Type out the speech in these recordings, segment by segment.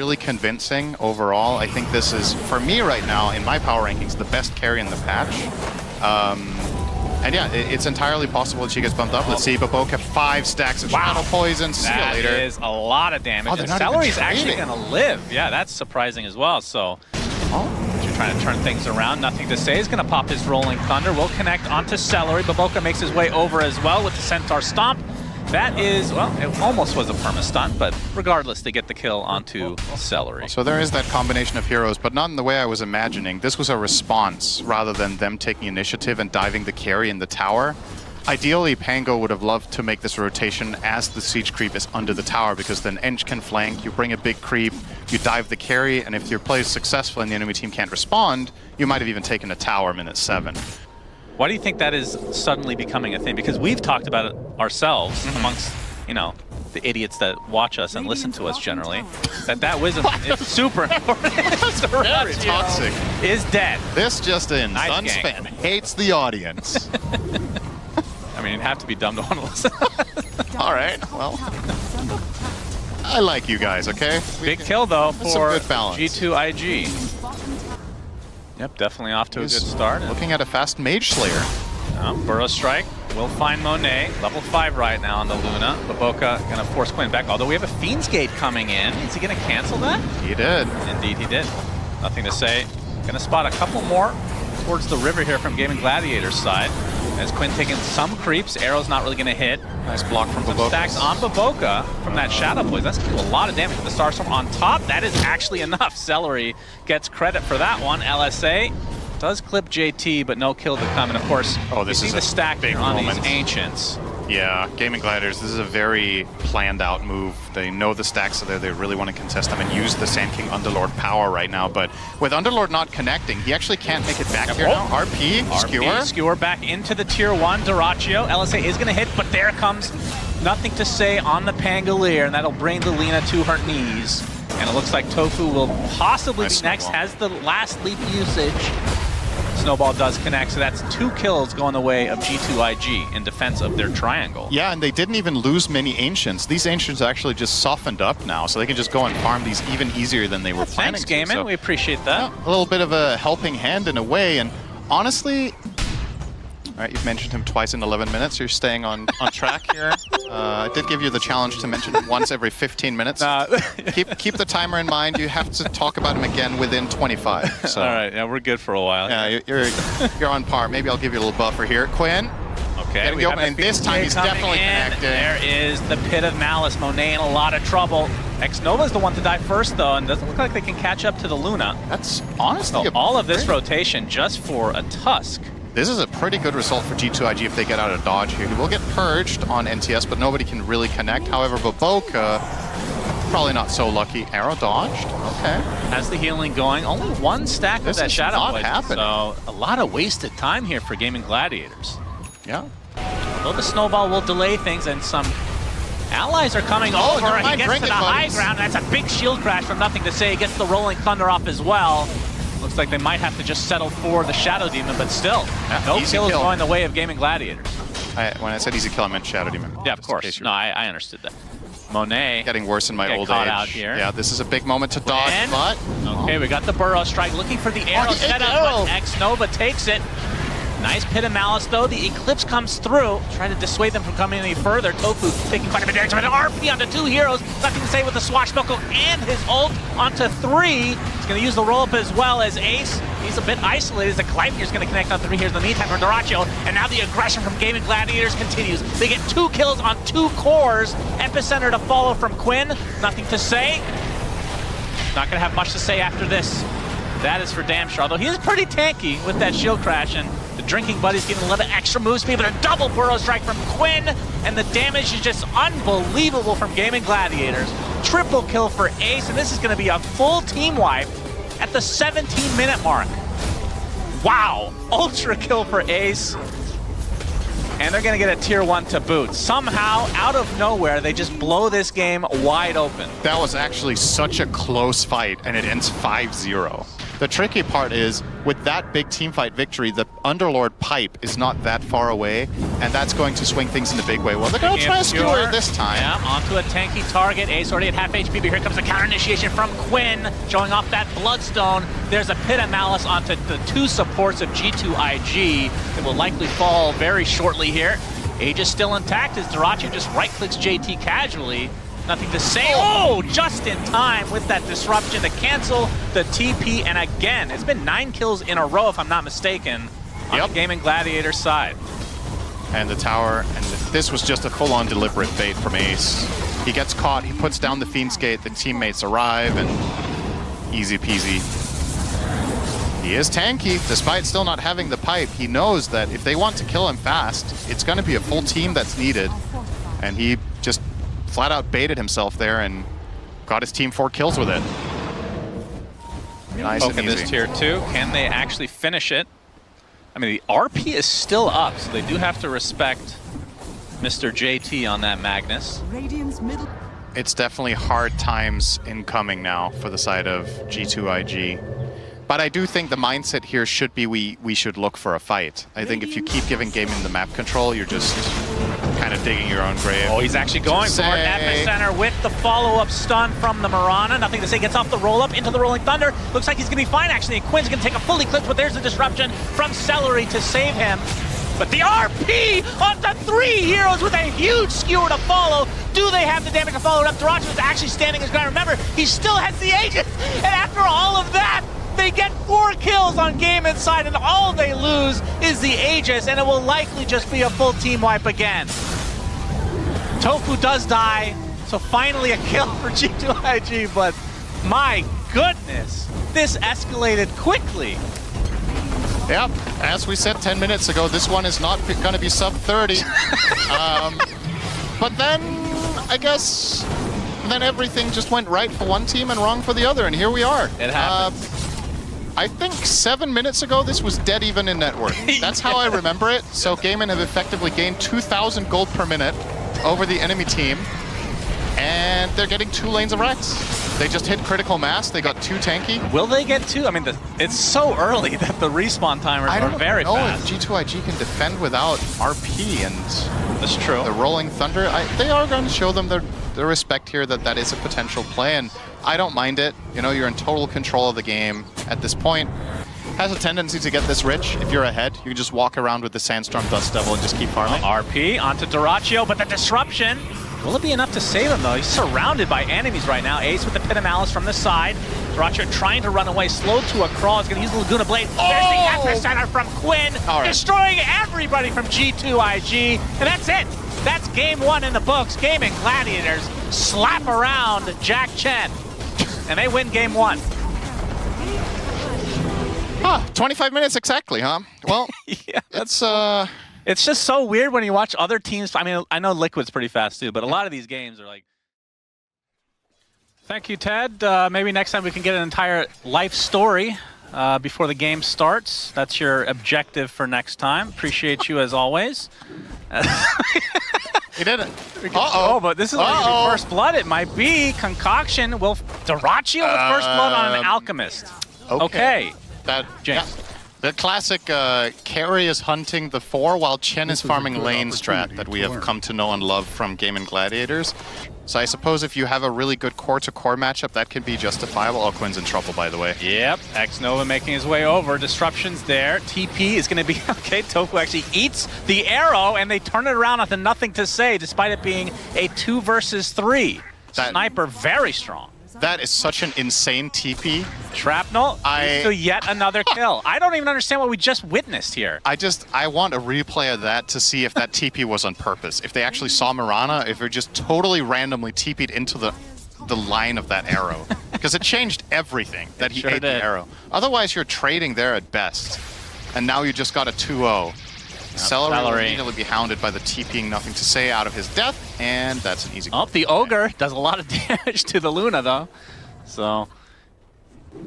really convincing overall. I think this is, for me right now, in my power rankings, the best carry in the patch. And yeah, it's entirely possible that she gets bumped up. Let's see, Baboka 5 stacks of Shadow Poison. See you later. That is a lot of damage. Oh, and Celery's actually going to live. Yeah, that's surprising as well. So, you're trying to turn things around. Nothing to say. He's going to pop his Rolling Thunder. Will connect onto Celery. Baboka makes his way over as well with the Centaur Stomp. That is, well, it almost was a perma-stunt, but regardless, they get the kill onto Celery. So there is that combination of heroes, but not in the way I was imagining. This was a response rather than them taking initiative and diving the carry in the tower. Ideally, Pango would have loved to make this rotation as the siege creep is under the tower, because then Eng can flank, you bring a big creep, you dive the carry, and if your play is successful and the enemy team can't respond, you might have even taken a tower minute 7. Why do you think that is suddenly becoming a thing? Because we've talked about it ourselves amongst, you know, the idiots that watch us and listen to us generally, that wisdom is super important. Very toxic. Is dead. This just in. Nice Sunspan hates the audience. I mean, you'd have to be dumb to want to listen. All right, well. I like you guys, okay? Big kill, though, for G2IG. Yep, definitely off to a good start. Looking at a fast Mage Slayer. Burrow Strike will find Monet. Level 5 right now on the Luna. Baboka gonna force Quinn back, although we have a Fiend's Gate coming in. Is he gonna cancel that? He did. Indeed he did. Nothing to say. Gonna spot a couple more towards the river here from Gaming Gladiator's side. As Quinn taking some creeps, Arrow's not really gonna hit. Nice block from Baboka. Stacks on Baboka from that Shadow Poison. That's gonna do a lot of damage with the Starstorm on top. That is actually enough. Celery gets credit for that one. LSA does clip JT, but no kill to come. And of course, this you see is the stack big on moment. these Ancients. Yeah, Gaming Gladiators, this is a very planned out move. They know the stacks are there, they really want to contest them and use the Sand King Underlord power right now. But with Underlord not connecting, he actually can't make it back here now. RP, Skewer. Skewer back into the tier 1. Duraccio, LSA is going to hit, but there comes nothing to say on the Pangolier, and that'll bring the Lina to her knees. And it looks like Tofu will possibly be next, has the last leap usage. Snowball does connect, so that's 2 kills going the way of G2IG in defense of their triangle. Yeah, and they didn't even lose many Ancients. These Ancients actually just softened up now, so they can just go and farm these even easier than they were planning Thanks, Gaiman. So, we appreciate that. Yeah, a little bit of a helping hand in a way, and honestly, all right, you've mentioned him twice in 11 minutes. You're staying on track here. I did give you the challenge to mention him once every 15 minutes. Keep the timer in mind. You have to talk about him again within 25. So. All right, yeah, we're good for a while. Yeah, you're on par. Maybe I'll give you a little buffer here. Quinn. Okay, we and this time he's definitely connected. There is the Pit of Malice. Monet in a lot of trouble. X-Nova's the one to die first, though, and doesn't look like they can catch up to the Luna. That's honestly all of this rotation just for a Tusk. This is a pretty good result for G2IG if they get out of dodge here. He will get purged on NTS, but nobody can really connect. However, Baboka, probably not so lucky. Arrow dodged. Okay. Has the healing going. Only 1 stack of that Shadow Poison. So a lot of wasted time here for Gaming Gladiators. Yeah. Although the Snowball will delay things and some allies are coming over. He gets to the high ground. That's a big shield crash from Nothing to Say. He gets the Rolling Thunder off as well. Looks like they might have to just settle for the Shadow Demon, but still, no kills going the way of Gaming Gladiators. When I said easy kill, I meant Shadow Demon. Yeah, of course. No, I understood that. Monet getting worse in my old age. Out here. Yeah, this is a big moment to dodge, but... Okay, we got the Burrow Strike, looking for the arrow setup, but X-Nova takes it. Nice Pit of Malice, though. The Eclipse comes through, trying to dissuade them from coming any further. Tofu taking quite a bit of damage. An RP onto 2 heroes. Nothing to say with the Swashbuckle and his ult onto 3. He's going to use the roll-up as well as Ace. He's a bit isolated. The Gleipnir's going to connect on 3 heroes in the meantime from Duraccio. And now the aggression from Gaming Gladiators continues. They get 2 kills on 2 cores. Epicenter to follow from Quinn. Nothing to say. Not going to have much to say after this. That is for damn sure. Although he is pretty tanky with that shield crash, and the Drinking Buddy's getting a little extra move speed, but a double Burrow Strike from Quinn, and the damage is just unbelievable from Gaming Gladiators. Triple kill for Ace, and this is going to be a full team wipe at the 17-minute mark. Wow, ultra kill for Ace. And they're going to get a tier 1 to boot. Somehow, out of nowhere, they just blow this game wide open. That was actually such a close fight, and it ends 5-0. The tricky part is, with that big teamfight victory, the Underlord pipe is not that far away, and that's going to swing things in a big way. Well, they're going to try to skewer it this time. Yeah, onto a tanky target. Ace already at half HP, but here comes the counter initiation from Quinn, showing off that Bloodstone. There's a Pit of Malice onto the 2 supports of G2IG that will likely fall very shortly here. Age is still intact as Durachi just right-clicks JT casually. Nothing to say. Oh, just in time with that disruption to cancel the TP. And again, it's been 9 kills in a row, if I'm not mistaken, on the Gaming Gladiator side. And the tower, and this was just a full-on deliberate bait from Ace. He gets caught, he puts down the Fiend's Gate, the teammates arrive, and easy peasy. He is tanky, despite still not having the pipe. He knows that if they want to kill him fast, it's going to be a full team that's needed. And he just flat out baited himself there and got his team 4 kills with it. Nice and easy. This tier 2, can they actually finish it? I mean, the RP is still up, so they do have to respect Mr. JT on that Magnus. It's definitely hard times incoming now for the side of G2IG. But I do think the mindset here should be we should look for a fight. I think if you keep giving Gaming the map control, you're just kind of digging your own grave. Oh, he's actually going for it. Epicenter with the follow-up stun from the Mirana. Nothing to say, gets off the roll-up into the Rolling Thunder. Looks like he's going to be fine, actually. And Quinn's going to take a full eclipse, but there's a disruption from Celery to save him. But the RP onto 3 heroes with a huge skewer to follow. Do they have the damage to follow it up? Durachi was actually standing his ground. Remember, he still has the Aegis. And after all of that, they get 4 kills on Game Inside, and all they lose is the Aegis, and it will likely just be a full team wipe again. Tofu does die, so finally a kill for G2IG, but my goodness, this escalated quickly. Yep, as we said 10 minutes ago, this one is not going to be sub 30. But then, I guess, then everything just went right for one team and wrong for the other, and here we are. It happens. I think 7 minutes ago, this was dead even in net worth. That's how I remember it. So Gaimin have effectively gained 2,000 gold per minute over the enemy team, and they're getting 2 lanes of Rex. They just hit critical mass. They got 2 tanky. Will they get 2? I mean, it's so early that the respawn timers are very fast. I don't know if G2IG can defend without RP and That's true. the Rolling Thunder. They are going to show them the respect here that is a potential play, and I don't mind it. You know, you're in total control of the game at this point. Has a tendency to get this rich. If you're ahead, you can just walk around with the Sandstorm Dust Devil and just keep farming. RP onto Durachio, but the disruption. Will it be enough to save him, though? He's surrounded by enemies right now. Ace with the Pit of Malice from the side. Durachio trying to run away, slow to a crawl. He's going to use the Laguna Blade. There's the Epicenter from Quinn, destroying everybody from G2IG. And that's it. That's game 1 in the books. Gaming Gladiators slap around Jack Chen, and they win game 1. Huh, 25 minutes exactly, huh? Well, Yeah, it's it's just so weird when you watch other teams. I mean, I know Liquid's pretty fast too, but a lot of these games are like... Thank you, Ted. Maybe next time we can get an entire life story before the game starts. That's your objective for next time. Appreciate you as always. He did it. Oh, but this is like first blood. It might be Concoction. Will Durachio with first blood on an Alchemist. Okay. That, James. yeah. The classic carry is hunting the 4 while Chen is farming lane strat that we have come to know and love from Gaming Gladiators. So I suppose if you have a really good core-to-core matchup, that can be justifiable. Oh, Quinn's in trouble, by the way. Yep, X-Nova making his way over. Disruption's there. TP is going to be... Okay, Tofu actually eats the arrow, and they turn it around onto nothing to say, despite it being a 2 versus 3. Sniper very strong. That is such an insane TP. Shrapnel leads to yet another kill. I don't even understand what we just witnessed here. I want a replay of that to see if that TP was on purpose. If they actually saw Mirana, if it just totally randomly TP'd into the line of that arrow. Because it changed everything that he ate the arrow. Otherwise, you're trading there at best. And now you just got a 2-0. Celery will immediately be hounded by the TPing nothing to say out of his death, and that's an easy. Oh, the Ogre does a lot of damage to the Luna, though. So,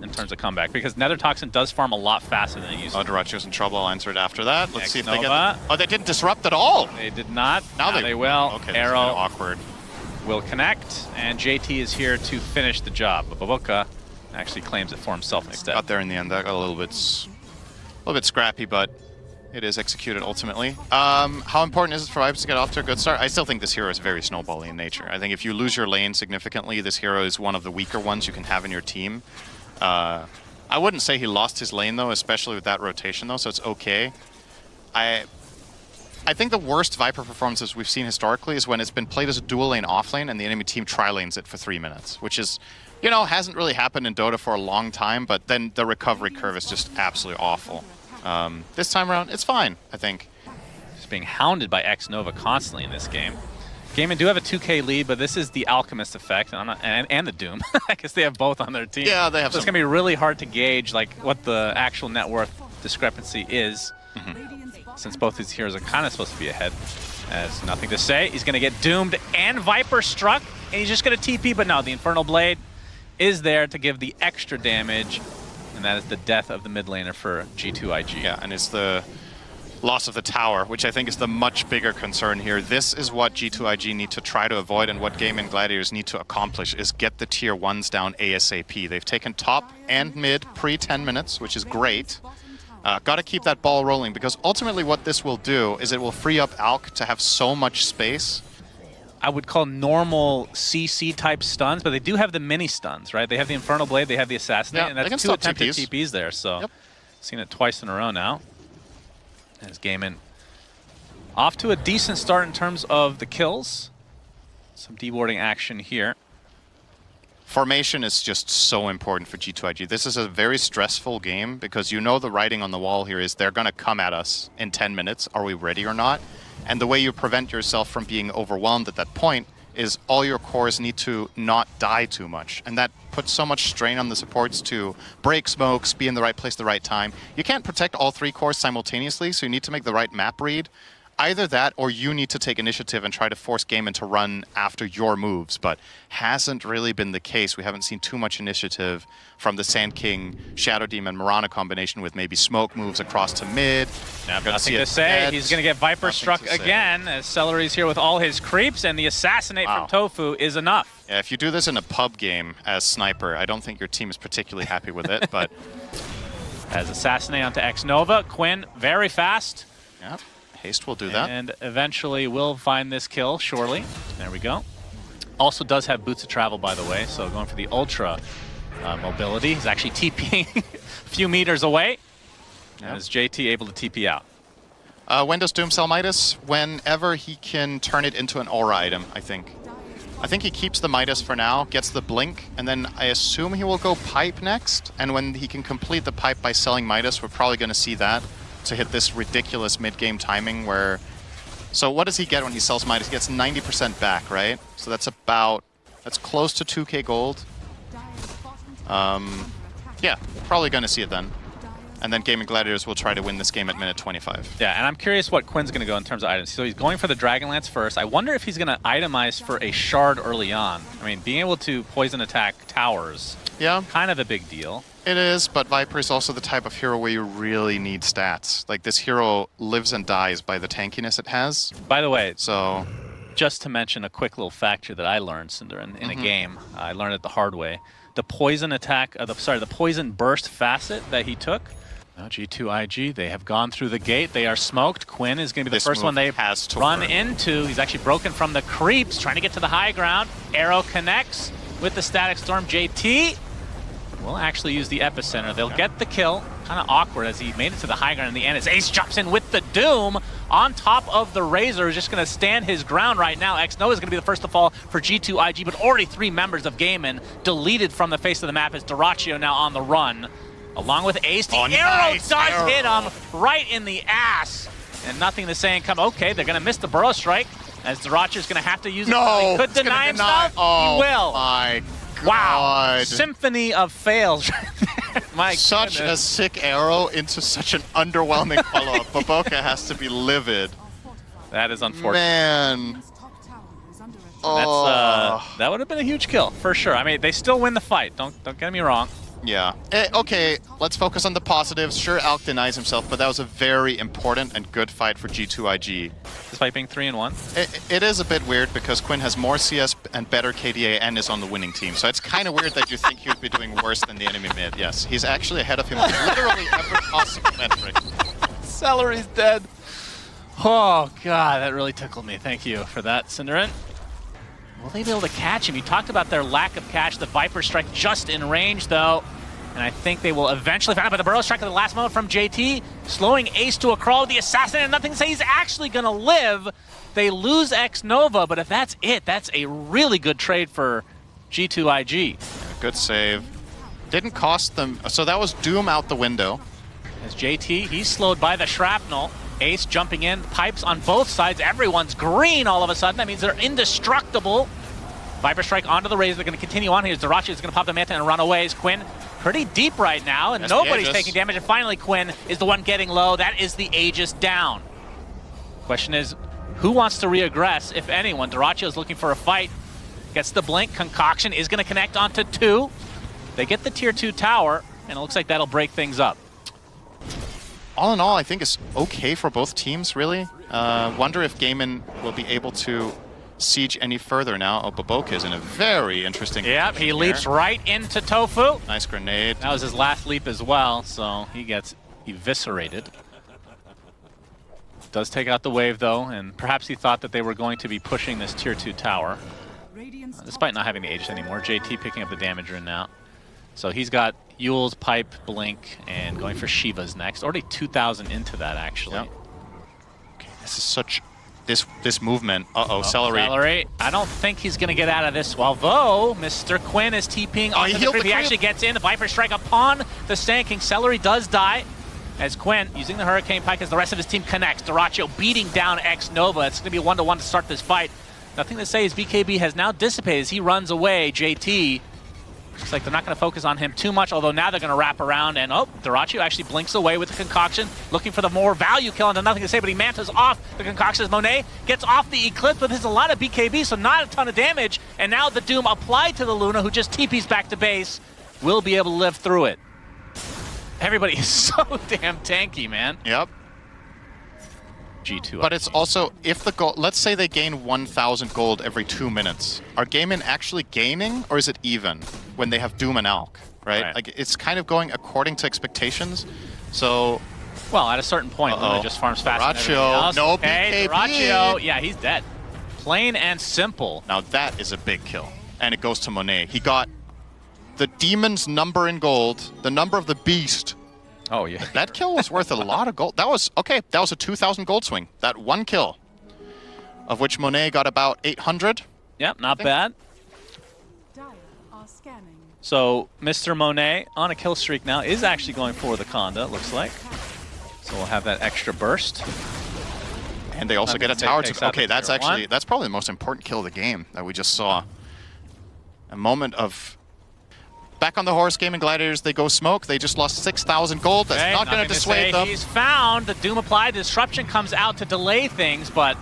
in terms of comeback, because Nether Toxin does farm a lot faster than it used to. Oh, Durachio's in trouble. I'll answer it after that. Let's see if they get... Nova. Oh, they didn't disrupt at all. They did not. Now they will. Okay, Arrow awkward. will connect, and JT is here to finish the job. Babuka Actually claims it for himself instead. Got there in the end. That got a little bit scrappy, but it is executed ultimately. How important is it for Vipers to get off to a good start? I still think this hero is very snowbally in nature. I think if you lose your lane significantly, this hero is one of the weaker ones you can have in your team. I wouldn't say he lost his lane though, especially with that rotation though, so it's okay. I think the worst Viper performances we've seen historically is when it's been played as a dual lane off lane and the enemy team tri-lanes it for 3 minutes, which is, you know, hasn't really happened in Dota for a long time, but then the recovery curve is just absolutely awful. This time around, it's fine, I think. Just being hounded by X-Nova constantly in this game. Gaimin do have a 2K lead, but this is the Alchemist effect, and the Doom. I guess they have both on their team. Yeah, they have so it's going to be really hard to gauge like what the actual net worth discrepancy is, since both these heroes are kind of supposed to be ahead. Has nothing to say. He's going to get doomed and Viper struck, and he's just going to TP, but no, the Infernal Blade is there to give the extra damage, and that is the death of the mid laner for G2IG. Yeah, and it's the loss of the tower, which I think is the much bigger concern here. This is what G2IG need to try to avoid, and what Game and Gladiators need to accomplish is get the tier 1s down ASAP. They've taken top and mid pre-10 minutes, which is great. Got to keep that ball rolling, because ultimately what this will do is it will free up Alk to have so much space. I would call normal CC type stuns, but they do have the mini stuns, right? They have the Infernal Blade, they have the Assassinate, and that's 2 attempted TPs there, so seen it twice in a row now. As Gaimin off to a decent start in terms of the kills. Some dewarding action here. Formation is just so important for G2IG. This is a very stressful game because you know the writing on the wall here is they're going to come at us in 10 minutes. Are we ready or not? And the way you prevent yourself from being overwhelmed at that point is all your cores need to not die too much. And that puts so much strain on the supports to break smokes, be in the right place at the right time. You can't protect all 3 cores simultaneously, so you need to make the right map read. Either that, or you need to take initiative and try to force Gaimin to run after your moves, but hasn't really been the case. We haven't seen too much initiative from the Sand King, Shadow Demon, Mirana combination with maybe smoke moves across to mid. Nothing to say. He's going to get Viper struck again, as Celery's here with all his creeps, and the Assassinate from Tofu is enough. Yeah, if you do this in a pub game as Sniper, I don't think your team is particularly happy with it, but... As Assassinate onto X-Nova, Quinn very fast. Yep. Haste will do that. And eventually will find this kill, surely. There we go. Also does have Boots of Travel, by the way, so going for the Ultra mobility. He's actually TPing a few meters away. And is JT able to TP out? When does Doom sell Midas? Whenever he can turn it into an aura item, I think. I think he keeps the Midas for now, gets the Blink, and then I assume he will go Pipe next. And when he can complete the Pipe by selling Midas, we're probably going to see that to hit this ridiculous mid-game timing where... So what does he get when he sells Midas? He gets 90% back, right? So that's close to 2k gold. Yeah, probably going to see it then. And then Game and Gladiators will try to win this game at minute 25. Yeah, and I'm curious what Quinn's going to go in terms of items. So he's going for the Dragonlance first. I wonder if he's going to itemize for a Shard early on. I mean, being able to poison attack towers, kind of a big deal. It is, but Viper is also the type of hero where you really need stats. Like, this hero lives and dies by the tankiness it has. By the way, so just to mention a quick little fact here that I learned, Cinder, in a game. I learned it the hard way. The poison attack, the poison burst facet that he took. Now G2IG, they have gone through the gate. They are smoked. Quinn is going to be the first one they run into. He's actually broken from the creeps, trying to get to the high ground. Arrow connects with the Static Storm. JT will actually use the Epicenter. They'll get the kill. Kind of awkward as he made it to the high ground in the end. As Ace jumps in with the Doom on top of the Razor, who's just going to stand his ground right now. X-Nova is going to be the first to fall for G2IG, but already 3 members of Gaimin deleted from the face of the map as Dyrachyo now on the run. Along with Ace, the arrow does hit him right in the ass. And nothing to say and come, okay, they're going to miss the Burrow Strike as Dyrachyo's going to have to use it. He could deny himself. Oh, he will. My God. Wow. Symphony of fails. My such a sick arrow into such an underwhelming follow-up. Baboka has to be livid. That is unfortunate. Man. That would have been a huge kill, for sure. I mean, they still win the fight. Don't get me wrong. Yeah. Okay, let's focus on the positives. Sure, Alk denies himself, but that was a very important and good fight for G2IG. Despite being 3-1. It is a bit weird because Quinn has more CS and better KDA and is on the winning team. So it's kind of weird that you think he would be doing worse than the enemy mid. Yes, he's actually ahead of him on literally every possible metric. Celery's dead. Oh, God, that really tickled me. Thank you for that, Cinderin. Will they be able to catch him? You talked about their lack of catch. The Viper Strike just in range, though. And I think they will eventually find out. But the Burrow Strike at the last moment from JT, slowing Ace to a crawl with the Assassin, and nothing to say he's actually going to live. They lose X Nova, but if that's it, that's a really good trade for G2IG. Good save. Didn't cost them. So that was Doom out the window. As JT, he's slowed by the shrapnel. Ace jumping in, pipes on both sides. Everyone's green all of a sudden. That means they're indestructible. Viper Strike onto the Razor. They're going to continue on here. Dirachi is going to pop the Manta and run away. Is Quinn pretty deep right now, and nobody's taking damage. And finally, Quinn is the one getting low. That is the Aegis down. Question is, who wants to reaggress, if anyone? Dirachi is looking for a fight. Gets the blink. Concoction is going to connect onto 2. They get the tier 2 tower, and it looks like that'll break things up. All in all, I think it's okay for both teams, really. Wonder if Gaimin will be able to siege any further now. Oh, Baboka is in a very interesting Yep, he leaps right into Tofu. Nice grenade. That was his last leap as well, so he gets eviscerated. Does take out the wave, though, and perhaps he thought that they were going to be pushing this tier 2 tower. Despite not having the Aegis anymore, JT picking up the damage rune now. So he's got Yule's, Pipe, Blink, and going for Shiva's next. Already 2,000 into that, actually. Yep. Okay, this is such... This movement. Uh-oh, Celery. Celery. I don't think he's going to get out of this. Although, Mr. Quinn is TPing onto the creep. He actually gets in. The Viper Strike upon the stanking. Celery does die. As Quinn, using the Hurricane Pike as the rest of his team connects. Dirachi beating down X Nova. It's going to be a 1-to-1 to start this fight. Nothing to say as BKB has now dissipated as he runs away. JT. Looks like they're not going to focus on him too much, although now they're going to wrap around, and Dirachi actually blinks away with the Concoction, looking for the more value kill, and nothing to say, but he mantas off the Concoction as Monet gets off the Eclipse, but there's a lot of BKB, so not a ton of damage, and now the Doom applied to the Luna, who just TPs back to base, will be able to live through it. Everybody is so damn tanky, man. Yep. G2. But it's also, if the gold, let's say they gain 1,000 gold every 2 minutes. Are Gaimin actually gaining, or is it even when they have Doom and Alk, right? Like, it's kind of going according to expectations. So, well, at a certain point, Luna just farms faster. Dirachi, no hey, BKB. Dirachi, yeah, he's dead. Plain and simple. Now that is a big kill, and it goes to Monet. He got the demon's number in gold, the number of the beast. Oh, yeah. That kill was worth a lot of gold. That was, okay, that was a 2,000 gold swing. That one kill, of which Monet got about 800. Yep, not bad. So, Mr. Monet, on a kill streak now, is actually going for the Conda, it looks like. So we'll have that extra burst. And they also get a tower to... Okay, that's actually... That's probably the most important kill of the game that we just saw. A moment of... Back on the horse, Game and Gladiators, they go smoke. They just lost 6,000 gold. That's not going to dissuade them. He's found. The Doom applied. Disruption comes out to delay things, but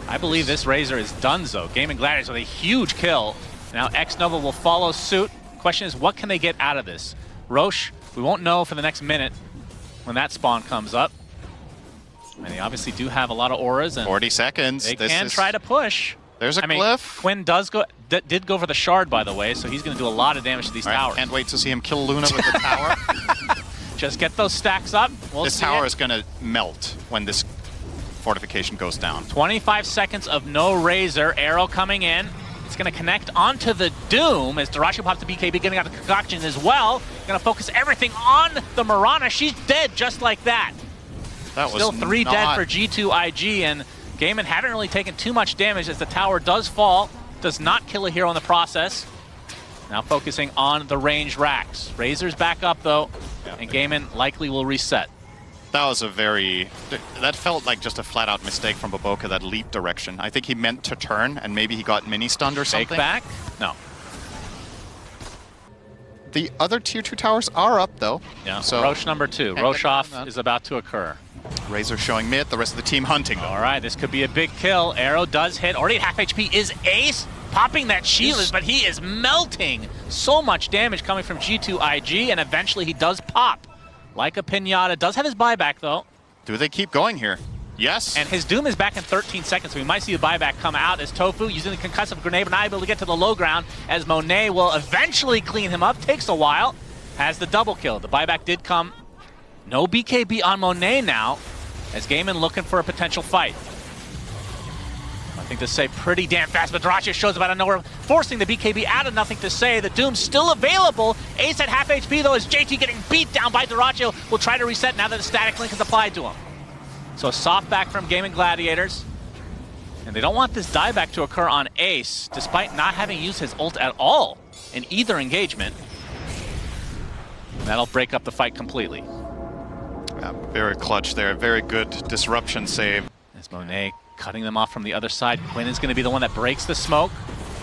I believe this Razor is donezo. Game and Gladiators with a huge kill. Now X Nova will follow suit. Question is, what can they get out of this? Roche, we won't know for the next minute when that spawn comes up. And they obviously do have a lot of auras. And 40 seconds. They can try to push. There's a glyph. Quinn did go for the shard, by the way, so he's going to do a lot of damage to these towers. Can't wait to see him kill Luna with the tower. Just get those stacks up. This tower is going to melt when this fortification goes down. 25 seconds of no Razor. Arrow coming in. It's going to connect onto the Doom as Dirachi pops the BKB, getting out the Concoction as well. Going to focus everything on the Mirana. She's dead just like that. That was still 3 dead for G2IG, and Gaimin hadn't really taken too much damage as the tower does fall. Does not kill a hero in the process. Now focusing on the range racks. Razor's back up though, and Gaimin likely will reset. That was a very... That felt like just a flat-out mistake from Baboka, that leap direction. I think he meant to turn, and maybe he got mini-stunned or something. Take back? No. The other tier 2 towers are up, though. Yeah, so Roche number 2. Roche off is about to occur. Razor showing mid, the rest of the team hunting them. All right, this could be a big kill. Arrow does hit. Already at half HP is Ace. popping that shield, but he is melting. So much damage coming from G2IG, and eventually he does pop. Like a pinata. Does have his buyback, though. Do they keep going here? Yes. And his Doom is back in 13 seconds, so we might see the buyback come out as Tofu using the concussive grenade, but not able to get to the low ground, as Monet will eventually clean him up. Takes a while. Has the double kill. The buyback did come. No BKB on Monet now, as Gaiman looking for a potential fight. I think this say pretty damn fast, but Dyrachyo shows up out of nowhere, forcing the BKB out of nothing to say. The Doom's still available. Ace at half HP, though, as JT getting beat down by Dyrachyo. Will try to reset now that the static link is applied to him. So a soft back from Gaming Gladiators. And they don't want this dieback to occur on Ace, despite not having used his ult at all in either engagement. And that'll break up the fight completely. Yeah, very clutch there. Very good disruption save. As Monet cutting them off from the other side. Quinn is going to be the one that breaks the smoke.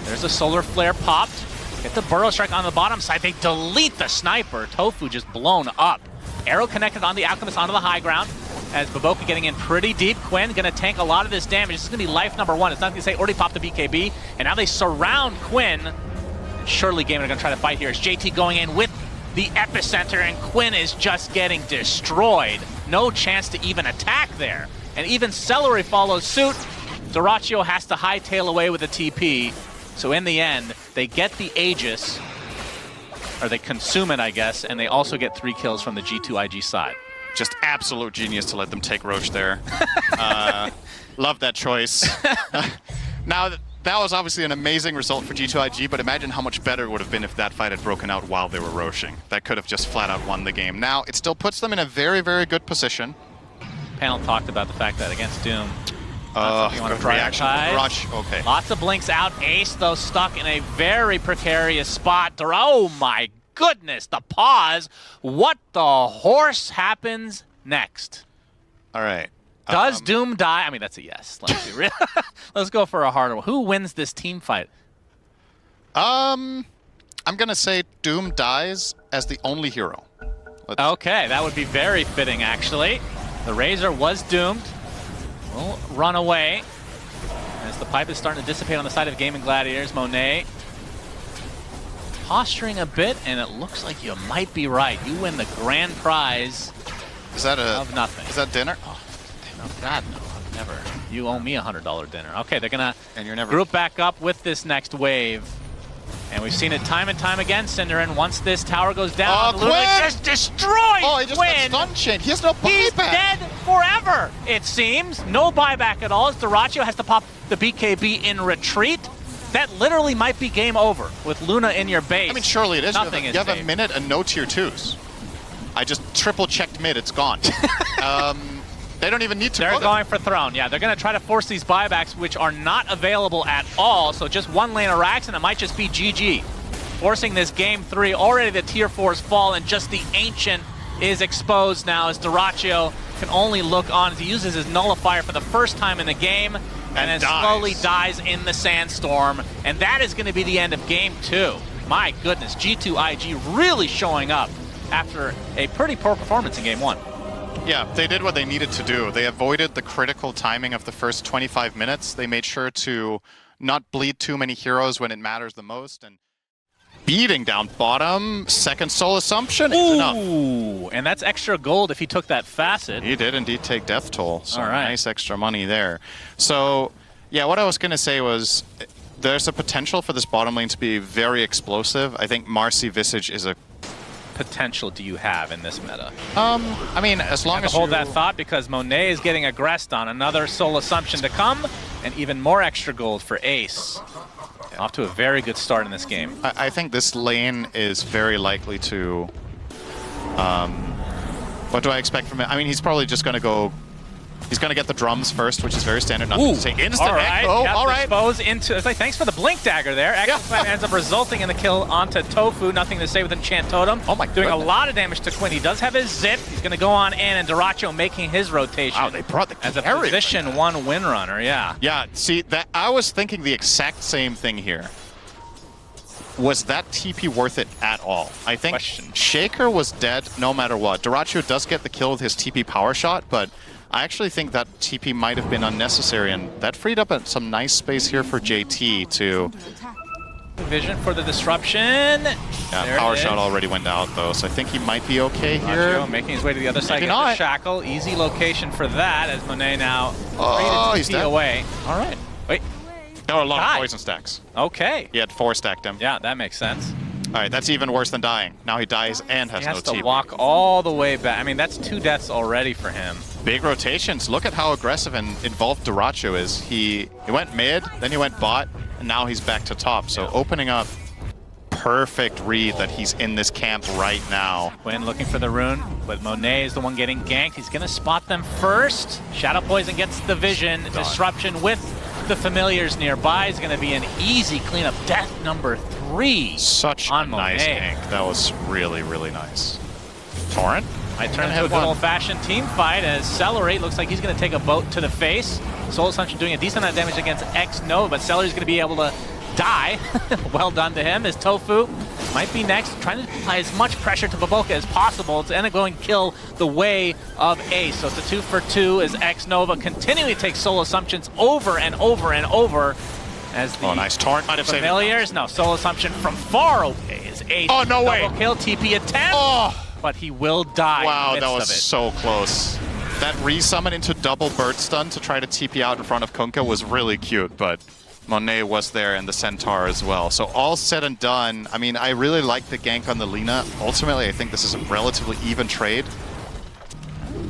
There's a solar flare popped. Get the burrow strike on the bottom side. They delete the sniper. Tofu just blown up. Arrow connected on the Alchemist onto the high ground. As Baboka getting in pretty deep. Quinn going to tank a lot of this damage. This is going to be life number 1. It's nothing to say. Already popped the BKB. And now they surround Quinn. And surely Gaiman are going to try to fight here. As JT going in with the epicenter. And Quinn is just getting destroyed. No chance to even attack there. And even Celery follows suit. Dyrachyo has to hightail away with a TP. So in the end, they get the Aegis. Or they consume it, I guess. And they also get 3 kills from the G2IG side. Just absolute genius to let them take Roche there. Love that choice. Now, that was obviously an amazing result for G2IG, but imagine how much better it would have been if that fight had broken out while they were Roshing. That could have just flat out won the game. Now, it still puts them in a very, very good position. Panel talked about the fact that against Doom, you want to reaction prioritize. Rush. Okay. Lots of blinks out. Ace, though, stuck in a very precarious spot. Oh, my goodness, the pause. What the horse happens next? All right. Does Doom die? I mean, that's a yes. Let's be real. Let's go for a harder one. Who wins this team fight? I'm going to say Doom dies as the only hero. Okay, that would be very fitting, actually. The Razor was doomed. Will run away. As the pipe is starting to dissipate on the side of Gaming Gladiators, Monet posturing a bit, and it looks like you might be right. You win the grand prize of nothing. Is that dinner? Oh, no, God, no, never. You owe me a $100 dinner. Okay, they're gonna you're never group back up with this next wave. And we've seen it time and time again, Cinderin. Once this tower goes down, Quinn just destroys he just Quinn. got stun chain. He has no buyback. He's dead forever, it seems. No buyback at all, as Dyrachyo has to pop the BKB in retreat. That literally might be game over with Luna in your base. I mean, surely it is. Nothing you have safe. a minute and no tier 2s. I just triple-checked mid. It's gone. They don't even need to. They're going for Throne. Yeah, they're going to try to force these buybacks, which are not available at all. So just one lane of racks, and it might just be GG. Forcing this game 3. Already the tier 4s fall, and just the Ancient is exposed now as Dyrachyo can only look on as he uses his nullifier for the first time in the game, and then slowly dies in the sandstorm. And that is going to be the end of game 2. My goodness, G2IG really showing up after a pretty poor performance in game 1. Yeah, they did what they needed to do. They avoided the critical timing of the first 25 minutes. They made sure to not bleed too many heroes when it matters the most. And beating down bottom, second soul assumption is enough. Ooh, and that's extra gold if he took that facet. He did indeed take death toll, so all right. Nice extra money there. So, yeah, what I was going to say was there's a potential for this bottom lane to be very explosive. I think Marcy Visage is a potential do you have in this meta? I mean, as long as hold that thought, because Monet is getting aggressed on. Another soul assumption to come, and even more extra gold for Ace. Off to a very good start in this game. I think this lane is very likely to... what do I expect from it? I mean, he's probably just going to go... He's going to get the drums first, which is very standard. Nothing to say. Instant echo. All right. Expose into... It's like, thanks for the blink dagger there. Actually, ends up resulting in the kill onto Tofu. Nothing to say with Enchant Totem. Oh my Doing a lot of damage to Quinn. He does have his zip. He's going to go on in, and Dyrachyo making his rotation. Wow, they brought the as a position 1 win runner, yeah. Yeah, see, that I was thinking the exact same thing here. Was that TP worth it at all? I think Shaker was dead no matter what. Dyrachyo does get the kill with his TP power shot, but I actually think that TP might have been unnecessary, and that freed up some nice space here for JT to... Vision for the disruption. Yeah, power shot already went out though, so I think he might be okay here. Making his way to the other side. Maybe not. The shackle, easy location for that as Monet now he's dead. away. All right, wait. There were a lot of poison stacks. Okay. He had 4 stacked him. Yeah, that makes sense. All right, that's even worse than dying. Now he dies and has He has no to TP. walk all the way back. I mean, that's 2 deaths already for him. Big rotations. Look at how aggressive and involved Duracho is. He went mid, then he went bot, and now he's back to top. So opening up, perfect read that he's in this camp right now. Quinn looking for the rune, but Monet is the one getting ganked. He's going to spot them first. Shadow Poison gets the vision. Disruption with the familiars nearby is going to be an easy cleanup. Death number 3. Such a nice gank. That was really, really nice. Torrent? Might turn into a good old-fashioned team fight as Celery looks like he's going to take a boat to the face. Soul Assumption doing a decent amount of damage against X Nova, but Celery's going to be able to die. Well done to him. As Tofu might be next, trying to apply as much pressure to Baboka as possible to end up going kill the way of Ace. So it's a 2 for 2 as X Nova continually takes Soul Assumptions over and over and over. As the nice Torrent might have saved it. Familiars, no, Soul Assumption from far away is Ace. Oh, no way. Double kill, TP attempt. But he will die. Wow, in the that midst was of it. so close. That resummon into double bird stun to try to TP out in front of Kunkka was really cute, but Monet was there and the Centaur as well. So all said and done, I mean, I really like the gank on the Lina. Ultimately, I think this is a relatively even trade.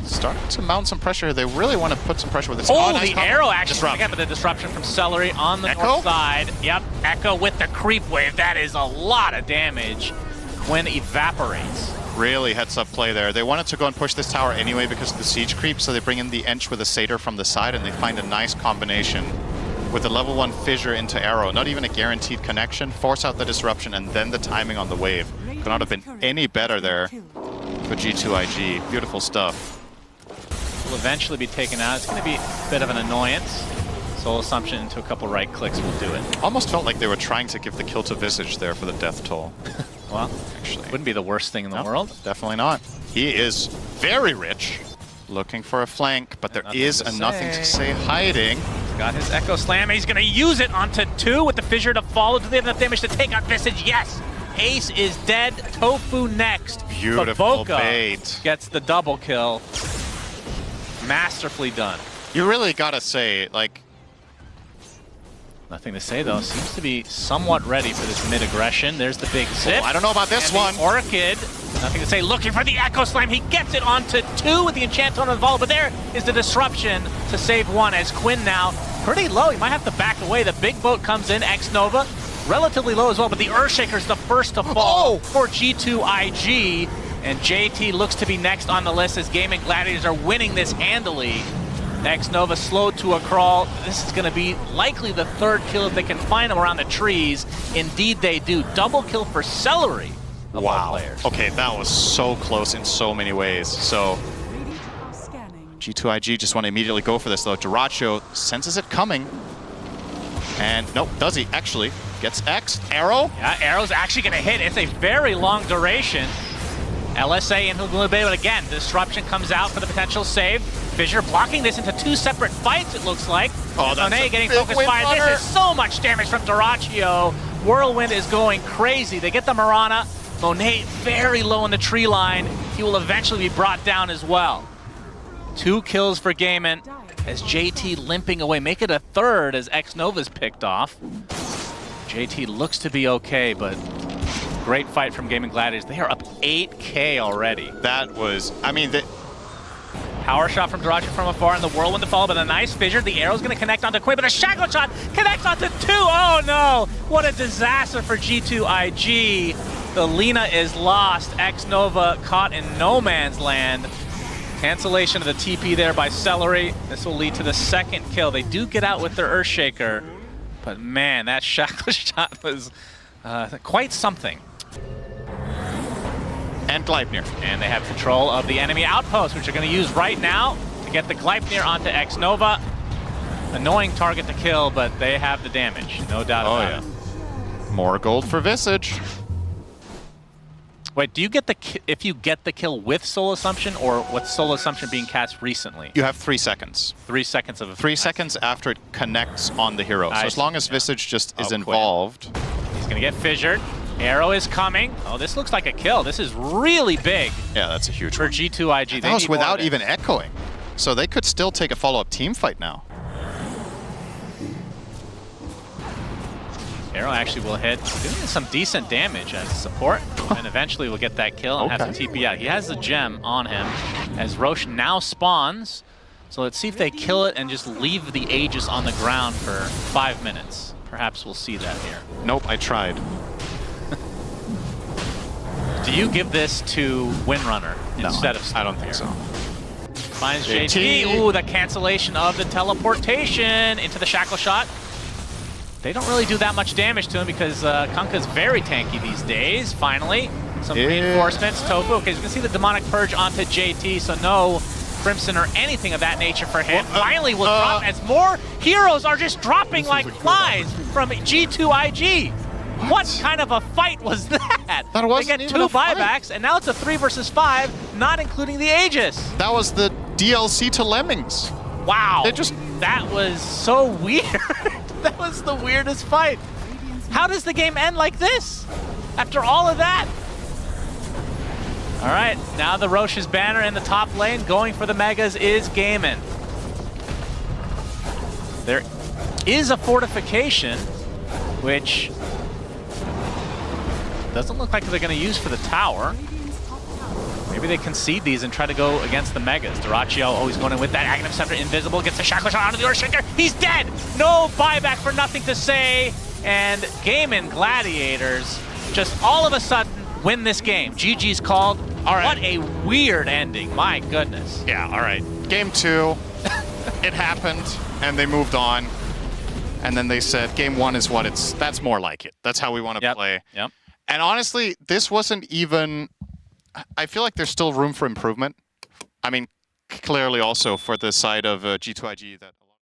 Starting to mount some pressure. They really want to put some pressure with this. Oh, nice the arrow actually. Disrupt. But the disruption from Celery on the Echo? north side. Yep, Echo with the creep wave. That is a lot of damage. Quinn evaporates. Really heads up play there. They wanted to go and push this tower anyway because of the siege creep, so they bring in the Ench with a Satyr from the side, and they find a nice combination with a level 1 fissure into arrow. Not even a guaranteed connection. Force out the disruption and then the timing on the wave. Could not have been any better there for G2IG. Beautiful stuff. Will eventually be taken out. It's going to be a bit of an annoyance. Soul Assumption into a couple right clicks will do it. Almost felt like they were trying to give the kill to Visage there for the death toll. Well, actually, wouldn't be the worst thing in the world. Definitely not. He is very rich. Looking for a flank, but there is a nothing to say hiding. He's got his Echo Slam. He's going to use it onto 2 with the fissure to follow. Do they have enough damage to take out Visage? Yes. Ace is dead. Tofu next. Beautiful Baboka bait. gets the double kill. Masterfully done. You really gotta say, like... Nothing to say, though. Seems to be somewhat ready for this mid-aggression. There's the big zip. I don't know about this one. Orchid, nothing to say. Looking for the Echo Slam. He gets it onto 2 with the Enchant on the Vol, but there is the disruption to save 1 as Quinn now pretty low. He might have to back away. The big boat comes in. X Nova, relatively low as well, but the Earthshaker's the first to fall for G2IG. And JT looks to be next on the list as Gaming Gladiators are winning this handily. X Nova slowed to a crawl. This is going to be likely the 3rd kill if they can find him around the trees. Indeed they do. Double kill for Celery. Wow. Okay, that was so close in so many ways. So G2IG just want to immediately go for this though. Duracho senses it coming. And nope, does he actually? Gets X. Arrow? Yeah, Arrow's actually going to hit. It's a very long duration. LSA into Blue Bay, but again, Disruption comes out for the potential save. Fissure blocking this into 2 separate fights, it looks like. Oh, that's Monet getting focus fire. This is so much damage from Duracho. Whirlwind is going crazy. They get the Mirana. Monet very low in the tree line. He will eventually be brought down as well. 2 kills for Gaiman as JT limping away. Make it a 3rd as X Nova's picked off. JT looks to be okay, but great fight from Gaming Gladiators. They are up 8K already. That was, I mean, Power shot from Duracho from afar, and the Whirlwind to follow, but a nice fissure. The arrow's going to connect onto Quinn, but a shackle shot connects onto 2. Oh no! What a disaster for G2IG. The Lina is lost. X Nova caught in no man's land. Cancellation of the TP there by Celery. This will lead to the 2nd kill. They do get out with their Earthshaker, but man, that shackle shot was quite something. And Gleipnir. And they have control of the enemy outpost, which they're going to use right now to get the Gleipnir onto X Nova. Annoying target to kill, but they have the damage, no doubt about it. More gold for Visage. Wait, do you get if you get the kill with Soul Assumption or with Soul Assumption being cast recently? You have 3 seconds. 3 seconds of 3 seconds after it connects on the hero. So as long as Visage just is quit. involved. He's going to get fissured. Arrow is coming. Oh, this looks like a kill. This is really big. Yeah, that's a huge for one. G2IG. That was without even echoing. So they could still take a follow-up team fight now. Arrow actually will hit, doing some decent damage as support, and eventually will get that kill and has to TP out. He has the gem on him as Roche now spawns. So let's see if they kill it and just leave the Aegis on the ground for 5 minutes. Perhaps we'll see that here. Nope, I tried. Do you give this to Windrunner instead of Snow? I don't think so. Finds JT. Ooh, the cancellation of the teleportation into the shackle shot. They don't really do that much damage to him because Kunkka's very tanky these days. Finally, some reinforcements. Tofu. Okay, you can see the Demonic Purge onto JT, so no Crimson or anything of that nature for him. Finally will drop as more heroes are just dropping like flies from G2IG. What kind of a fight was that? That wasn't they get even a 2 buybacks, and now it's a 3 versus 5, not including the Aegis. That was the DLC to Lemmings. Wow. They just... That was so weird. That was the weirdest fight. How does the game end like this? After all of that? All right, now the Roche's banner in the top lane going for the Megas is Gaimin. There is a fortification, which doesn't look like they're going to use for the tower. Maybe they concede these and try to go against the Megas. Duraccio always going in with that Aghanim Scepter, invisible, gets the shackle shot onto the Earthshaker. He's dead! No buyback for nothing to say. And Gaimin Gladiators just all of a sudden win this game. GG's called. All right. What a weird ending. My goodness. Yeah, all right. Game 2, it happened, and they moved on. And then they said, game 1 is what it's, that's more like it. That's how we want to play. Yep. And honestly, this wasn't even, I feel like there's still room for improvement. I mean, clearly also for the side of G2IG that